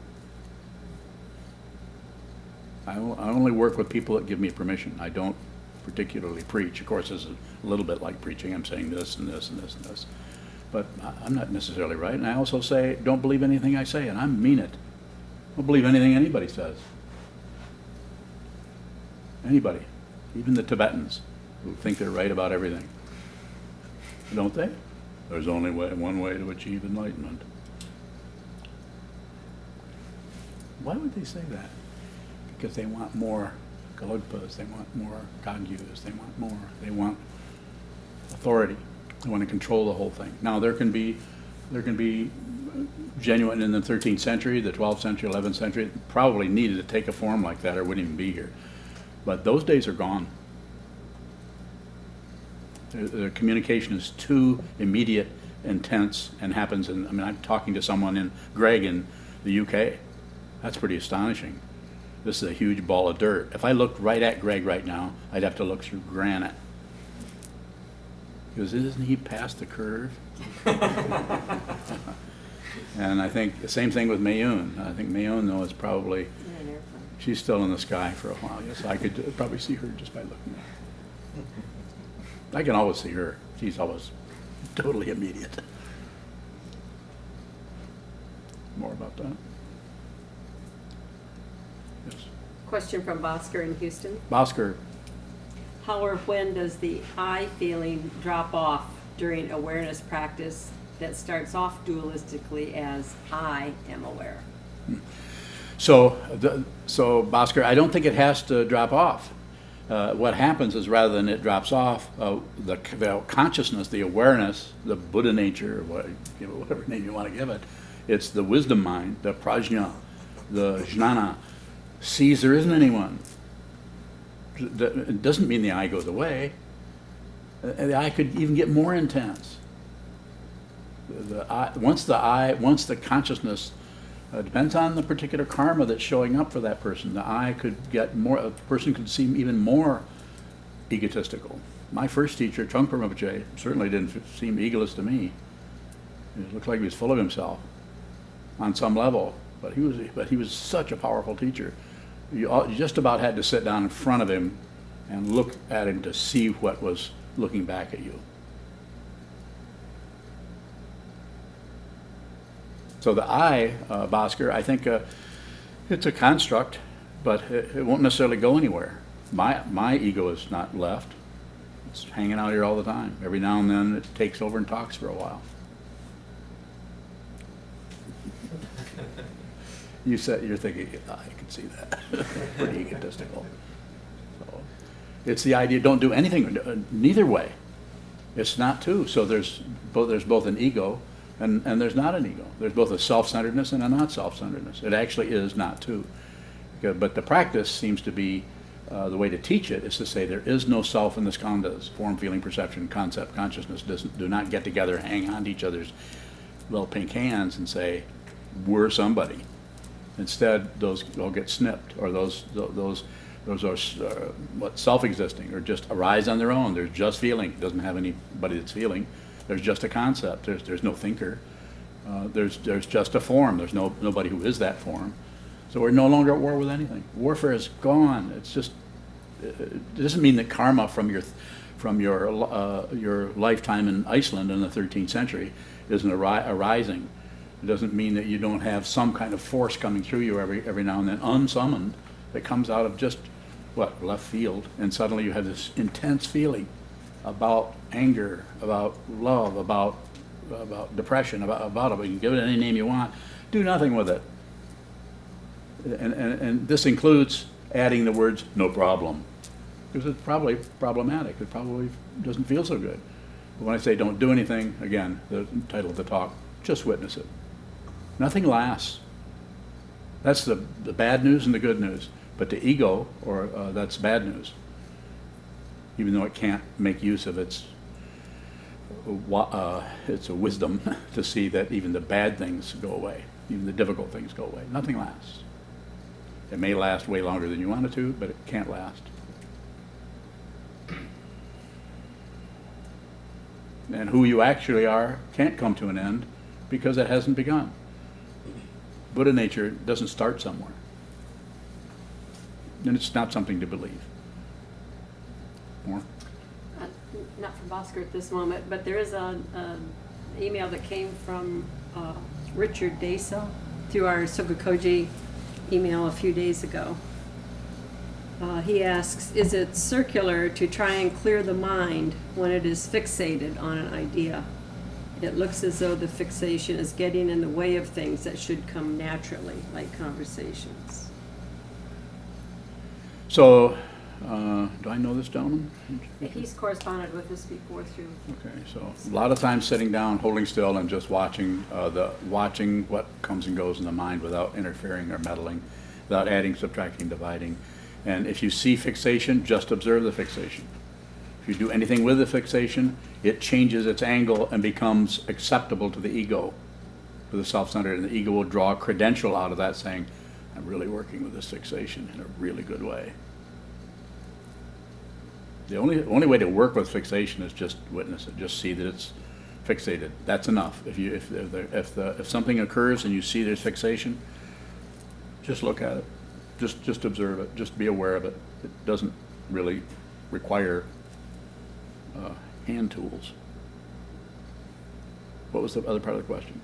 I only work with people that give me permission. I don't particularly preach. Of course, this is a little bit like preaching. I'm saying this and this and this and this. But I'm not necessarily right. And I also say, don't believe anything I say, and I mean it. Don't believe anything anybody says. Anybody. Even the Tibetans, who think they're right about everything. Don't they? There's only one way to achieve enlightenment. Why would they say that? Because they want more Galugpas, they want more Kagyus, they want authority. They want to control the whole thing. Now there can be genuine in the 13th century, the 12th century, 11th century, probably needed to take a form like that or wouldn't even be here. But those days are gone. The communication is too immediate, intense, and happens in, I mean, I'm talking to someone in Greg in the UK. That's pretty astonishing. This is a huge ball of dirt. If I looked right at Greg right now, I'd have to look through granite. Because isn't he past the curve? And I think the same thing with Mayun. I think Mayun, though, is probably, she's still in the sky for a while. Yes, I could probably see her just by looking at her. I can always see her. She's always totally immediate. More about that? Yes. Question from Bhaskar in Houston. Bhaskar. How or when does the I feeling drop off during awareness practice that starts off dualistically as I am aware? So Bhaskar, I don't think it has to drop off. What happens is rather than it drops off, the consciousness, the awareness, the Buddha nature, whatever name you want to give it, it's the wisdom mind, the prajna, the jnana, sees there isn't anyone. It doesn't mean the I goes away. The I could even get more intense. Once the consciousness depends on the particular karma that's showing up for that person. The I could get more. A person could seem even more egotistical. My first teacher, Trungpa Rinpoche, certainly didn't seem egoless to me. It looked like he was full of himself on some level, but he was such a powerful teacher. You just about had to sit down in front of him and look at him to see what was looking back at you. So the I, Bhaskar, I think it's a construct, but it won't necessarily go anywhere. My ego is not left. It's hanging out here all the time. Every now and then it takes over and talks for a while. You're thinking, I can see that. Pretty egotistical. So it's the idea, don't do anything, neither way. It's not two. So there's both an ego and there's not an ego. There's both a self-centeredness and a not self-centeredness. It actually is not two. But the practice seems to be, the way to teach it is to say there is no self in the skandhas. Form, feeling, perception, concept, consciousness do not get together, hang on to each other's little pink hands and say, we're somebody. Instead, those all get snipped, or those are self-existing, or just arise on their own. There's just feeling. It doesn't have anybody that's feeling. There's just a concept. There's no thinker. There's just a form. There's nobody who is that form. So we're no longer at war with anything. Warfare is gone. It's just it doesn't mean that karma from your lifetime in Iceland in the 13th century isn't arising. It doesn't mean that you don't have some kind of force coming through you every now and then, unsummoned, that comes out of just, left field, and suddenly you have this intense feeling about anger, about love, about depression, about it. You can give it any name you want. Do nothing with it. And this includes adding the words, no problem, because it's probably problematic. It probably doesn't feel so good. But when I say don't do anything, again, the title of the talk, just witness it. Nothing lasts. That's the bad news and the good news. But the ego, that's bad news, even though it can't make use of its a wisdom to see that even the bad things go away, even the difficult things go away. Nothing lasts. It may last way longer than you want it to, but it can't last. And who you actually are can't come to an end because it hasn't begun. Buddha nature doesn't start somewhere. And it's not something to believe. More? Not from Oscar at this moment, but there is an email that came from Richard Dasa through our Sokukoji email a few days ago. He asks, is it circular to try and clear the mind when it is fixated on an idea? It looks as though the fixation is getting in the way of things that should come naturally, like conversations. So, do I know this gentleman? He's corresponded with us before through. Okay, so a lot of times sitting down, holding still, and just watching watching what comes and goes in the mind without interfering or meddling, without adding, subtracting, dividing. And if you see fixation, just observe the fixation. If you do anything with the fixation, it changes its angle and becomes acceptable to the ego, to the self-centered, and the ego will draw a credential out of that saying, I'm really working with this fixation in a really good way. The only way to work with fixation is just witness it, just see that it's fixated. That's enough. If something occurs and you see there's fixation, just look at it. Just observe it. Just be aware of it. It doesn't really require hand tools. What was the other part of the question?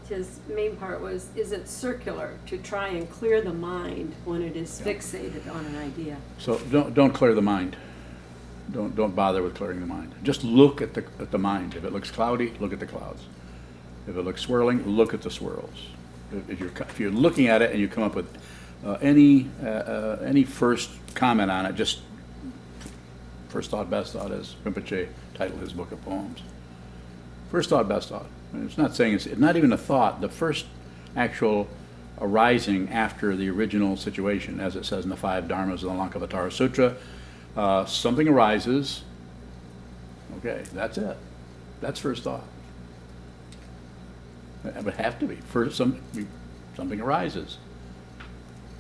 His main part was, is it circular to try and clear the mind when it is fixated on an idea? So don't clear the mind. Don't bother with clearing the mind. Just look at the mind. If it looks cloudy, look at the clouds. If it looks swirling, look at the swirls. If you're looking at it and you come up with any first comment on it, just first thought, best thought, as Rinpoche titled his book of poems. First thought, best thought. And it's not saying it's not even a thought. The first actual arising after the original situation, as it says in the 5 Dharmas of the Lankavatara Sutra, something arises. Okay, that's it. That's first thought. It would have to be. First, something arises.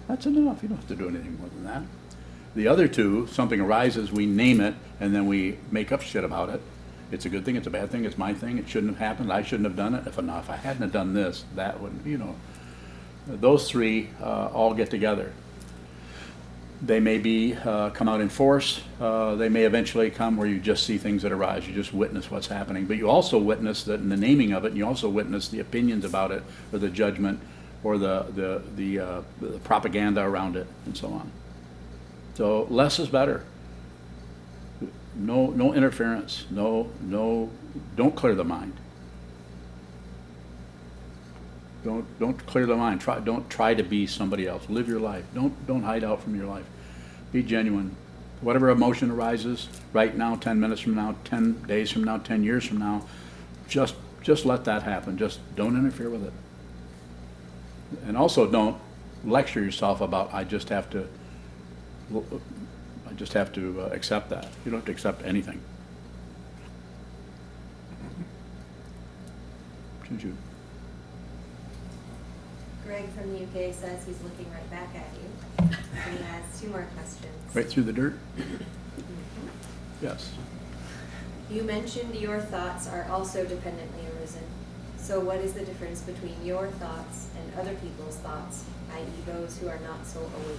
That's enough. You don't have to do anything more than that. The other two, something arises, we name it, and then we make up shit about it. It's a good thing, it's a bad thing, it's my thing, it shouldn't have happened, I shouldn't have done it. If I hadn't have done this, that wouldn't, Those three all get together. They may come out in force. They may eventually come where you just see things that arise. You just witness what's happening. But you also witness that in the naming of it, and you also witness the opinions about it, or the judgment, or the propaganda around it, and so on. So less is better. No interference. Don't clear the mind. Don't clear the mind. Don't try to be somebody else. Live your life. Don't hide out from your life. Be genuine. Whatever emotion arises right now, 10 minutes from now, 10 days from now, 10 years from now, just let that happen. Just don't interfere with it. And also don't lecture yourself about I just have to accept that. You don't have to accept anything. Juju. Greg from the UK says he's looking right back at you. And he has 2 more questions. Right through the dirt? Yes. You mentioned your thoughts are also dependently arisen. So what is the difference between your thoughts and other people's thoughts, i.e. those who are not so awake?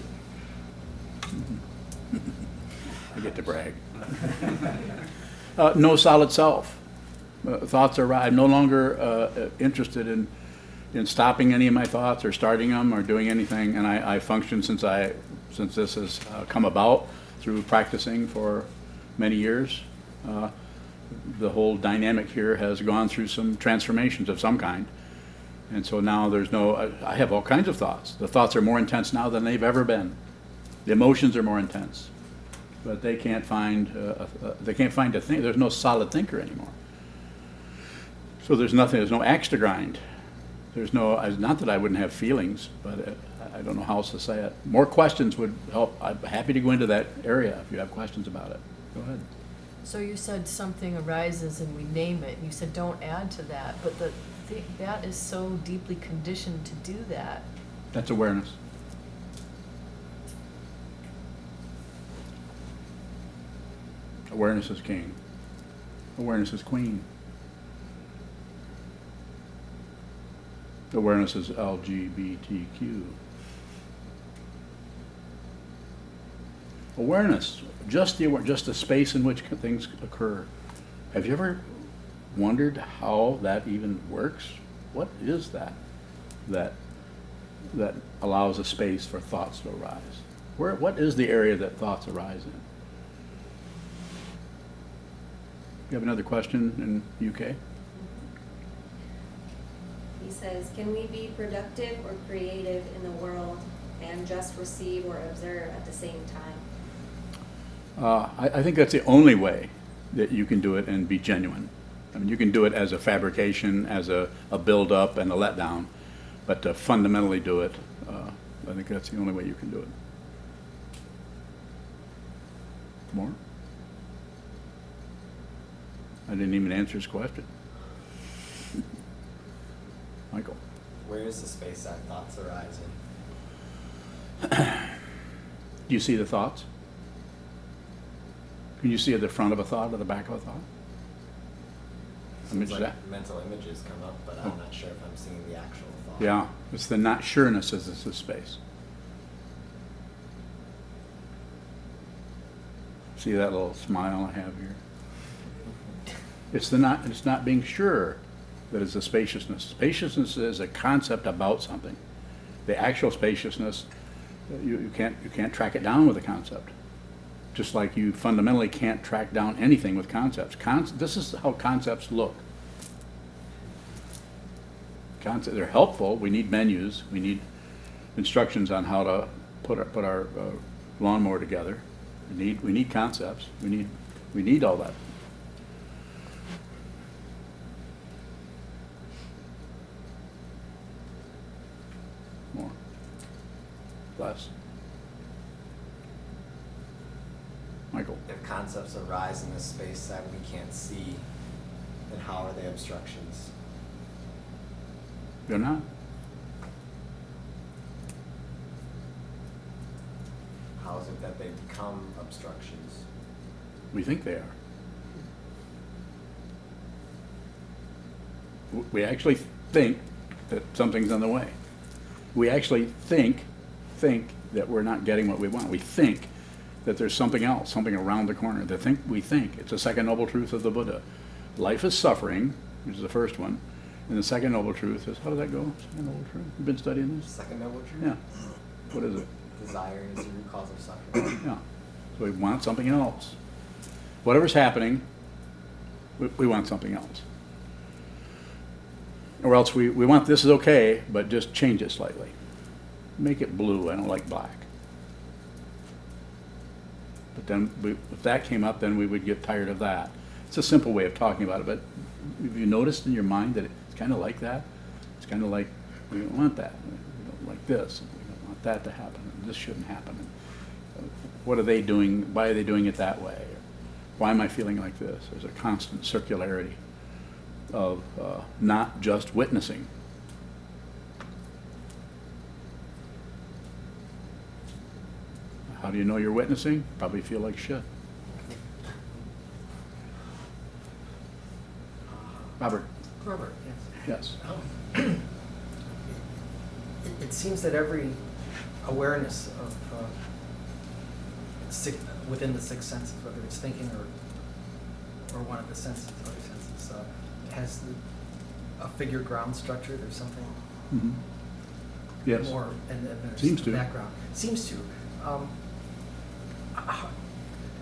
I get to brag. No solid self. Thoughts arise. I'm no longer interested in stopping any of my thoughts or starting them or doing anything, and I function since this has come about through practicing for many years. The whole dynamic here has gone through some transformations of some kind, and so now I have all kinds of thoughts. The thoughts are more intense now than they've ever been. The emotions are more intense, but they can't find a thing. There's no solid thinker anymore. So there's no axe to grind. There's not that I wouldn't have feelings, but I don't know how else to say it. More questions would help. I'm happy to go into that area if you have questions about it. Go ahead. So you said something arises and we name it. You said don't add to that, but that is so deeply conditioned to do that. That's awareness. Awareness is king. Awareness is queen. Awareness is LGBTQ. Awareness, just the space in which things occur. Have you ever wondered how that even works? What is that allows a space for thoughts to arise? What is the area that thoughts arise in? You have another question in UK? He says, can we be productive or creative in the world and just receive or observe at the same time? I think that's the only way that you can do it and be genuine. I mean, you can do it as a fabrication, as a build-up and a letdown, but to fundamentally do it, I think that's the only way you can do it. More? I didn't even answer his question. Michael? Where is the space that thoughts arise in? Do you see the thoughts? Can you see at the front of a thought or the back of a thought? Seems Image like that? mental images come up, but I'm not sure if I'm seeing the actual thought. Yeah, it's the not sureness as it's the space. See that little smile I have here? It's not being sure that it's a spaciousness. Spaciousness is a concept about something. The actual spaciousness, you can't track it down with a concept. Just like you fundamentally can't track down anything with concepts. This is how concepts look. They're helpful. We need menus. We need instructions on how to put our lawnmower together. We need concepts. We need all that. More. Less. Michael. If concepts arise in this space that we can't see, then how are they obstructions? They're not. How is it that they become obstructions? We think they are. We actually think that something's on the way. We actually think that we're not getting what we want. We think that there's something else, something around the corner. We think. It's the second noble truth of the Buddha. Life is suffering, which is the first one. And the second noble truth is, how does that go? Second noble truth? You've been studying this? Second noble truth? Yeah. What is it? Desire is the root cause of suffering. Yeah. So we want something else. Whatever's happening, we want something else. Or else we want this is okay, but just change it slightly. Make it blue. I don't like black. But then if that came up, then we would get tired of that. It's a simple way of talking about it, but have you noticed in your mind that it's kind of like that? It's kind of like, we don't want that. We don't like this. We don't want that to happen. This shouldn't happen. What are they doing? Why are they doing it that way? Why am I feeling like this? There's a constant circularity of not just witnessing. How do you know you're witnessing? Probably feel like shit. Robert. Robert, yes. Yes. It seems that every awareness of within the six senses, whether it's thinking or one of the senses, other senses, has a figure ground structure. There's something Yes. more, and then there's Seems the to. background. Seems to.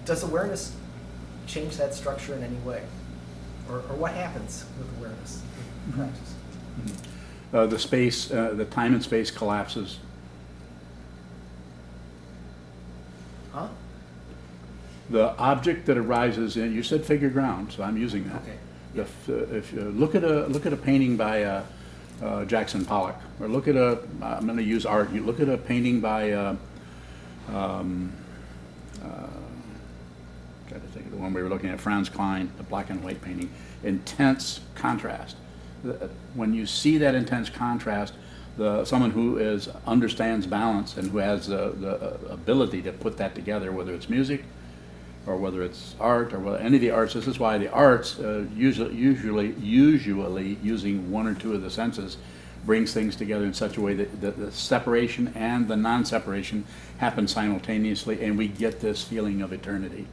Does awareness change that structure in any way, or what happens with awareness in practice? The space, the time and space collapses. Huh? The object that arises in, you said figure ground, so I'm using that. Okay. If you look at a painting by Jackson Pollock, or look at I'm going to use art. You look at a painting by got to think of the one we were looking at, Franz Klein, the black and white painting. Intense contrast. When you see that intense contrast, someone who understands balance and who has the ability to put that together, whether it's music, or whether it's art, or whether any of the arts. This is why the arts, usually using one or two of the senses, brings things together in such a way that the separation and the non-separation happen simultaneously, and we get this feeling of eternity.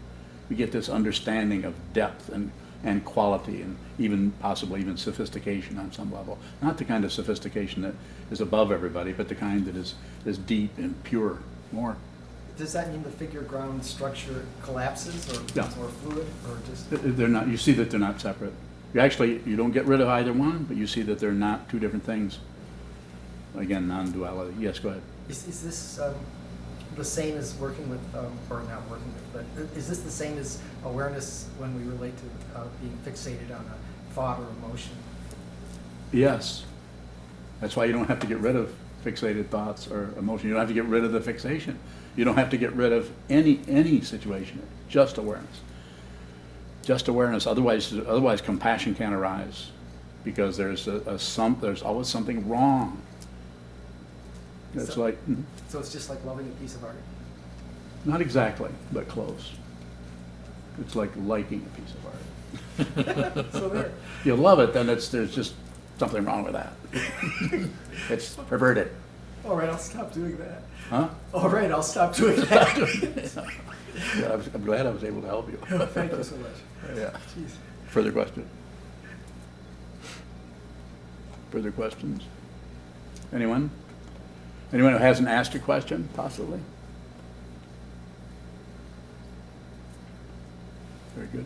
We get this understanding of depth and quality, and even possibly even sophistication on some level. Not the kind of sophistication that is above everybody, but the kind that is deep and pure, more. Does that mean the figure ground structure collapses or Yeah. becomes more fluid, or just? They're not, you see that they're not separate. You don't get rid of either one, but you see that they're not two different things. Again, non-duality. Yes, go ahead. Is this the same as working with, or not working with, but is this the same as awareness when we relate to being fixated on a thought or emotion? Yes. That's why you don't have to get rid of fixated thoughts or emotion. You don't have to get rid of the fixation. You don't have to get rid of any situation. Just awareness. Just awareness. Otherwise compassion can't arise, because there's there's always something wrong. It's like, So it's just like loving a piece of art? not exactly, but close. It's like liking a piece of art. So there. You love it, then there's just something wrong with that. It's perverted. All right, I'll stop doing that. Huh? All right, I'll stop doing that. Yeah, I'm glad I was able to help you. Thank you so much. Yeah. Jeez. Further question? Further questions? Anyone? Anyone who hasn't asked a question, possibly? Very good.